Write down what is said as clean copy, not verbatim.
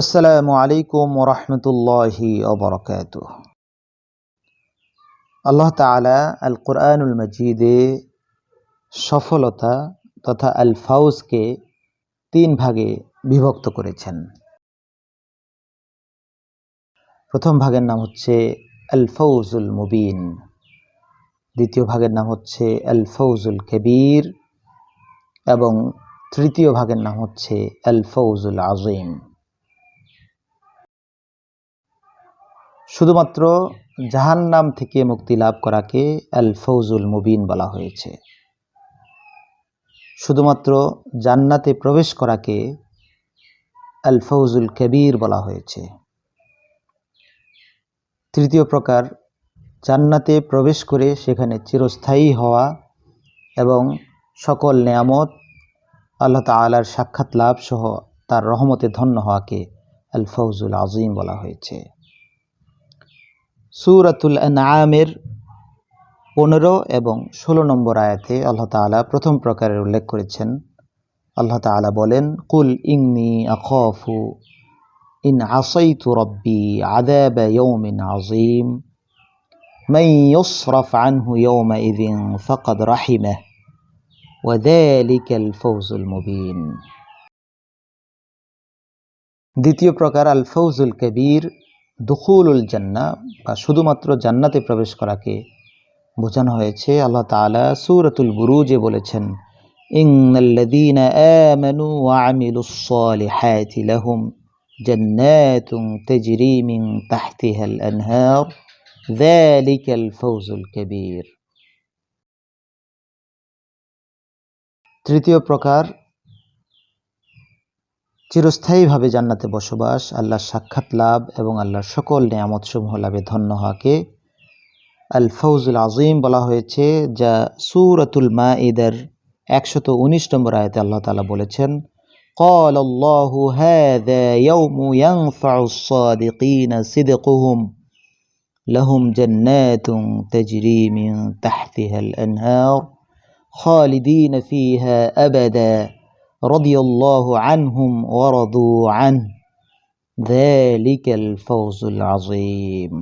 আসসালামু আলাইকুম ওরহমতুল্লাহি ওবরাকাতুহ। আল্লাহ তাআলা আল কুরআনুল মজিদে সফলতা তথা আল ফাউজকে 3 ভাগে বিভক্ত করেছেন। প্রথম ভাগের নাম হচ্ছে আল ফাউজুল মুবিন, দ্বিতীয় ভাগের নাম হচ্ছে আল ফাউজুল কবির এবং তৃতীয় ভাগের নাম হচ্ছে আল ফাউজুল আযীম। শুধুমাত্র জাহান্নাম থেকে মুক্তি লাভ করাকে আল ফাউজুল মুবিন বলা হয়েছে, শুধুমাত্র জান্নাতে প্রবেশ করাকে আল ফাউজুল কবির বলা হয়েছে। তৃতীয় প্রকার, জান্নাতে প্রবেশ করে সেখানে চিরস্থায়ী হওয়া এবং সকল নেয়ামত আল্লাহ তাআলার সাক্ষাৎ লাভ সহ তার রহমতে ধন্য হওয়াকে আল ফাউজুল আযীম বলা হয়েছে। সূরাতুল আনআমের 15 এবং 16 নম্বর আয়াতে আল্লাহ তাআলা প্রথম প্রকারের উল্লেখ করেছেন। আল্লাহ তাআলা বলেন, কুল ইন্নী আখাফু ইন আসাইতু রাব্বি আযাবা ইয়াউমিন আযীম মান ইউসরাফ আনহু ইয়াওমাইযিন ফাকাদ রাহিমাহু ওয়া যালিকাল ফাওজুল মুবিন। দ্বিতীয় প্রকার আল ফাওজুল কবির দুখুলুল জান্নাহ বা শুধুমাত্র জান্নাতে প্রবেশ করাকে বোঝানো হয়েছে। আল্লাহ তাআলা সূরাতুল বুরুজে বলেছেন, ইন্নাল্লাযীনা আমানু ওয়া আমিলুস সালিহাতি লাহুম জান্নাতুন তাজরি মিন তাহতিহাল আনহার যালিকাল ফাওজুল কবির। তৃতীয় প্রকার, চিরস্থায়ীভাবে জান্নাতে বসবাস, আল্লাহর সাক্ষাৎ লাভ এবং আল্লাহর সকল নেয়ামত সমূহ লাভে ধন্য হওয়াকে আল ফাউজুল আযীম বলা হয়েছে, যা সূরাতুল মাঈদার 119 নম্বর আয়াতে আল্লাহ তাআলা বলেছেন, ক্বালাল্লাহু হাযা ইয়াউমু ইয়ানফাউস সাদিকিনা সিদকুহুম লাহুম জান্নাতুন তাজরি মিন তাহতিহাল আনহার খালিদিনা ফিহা আবাদা রাদিয়াল্লাহু আনহুম ওয়া রাদু আনহু যালিকাল ফাওজুল আযীম।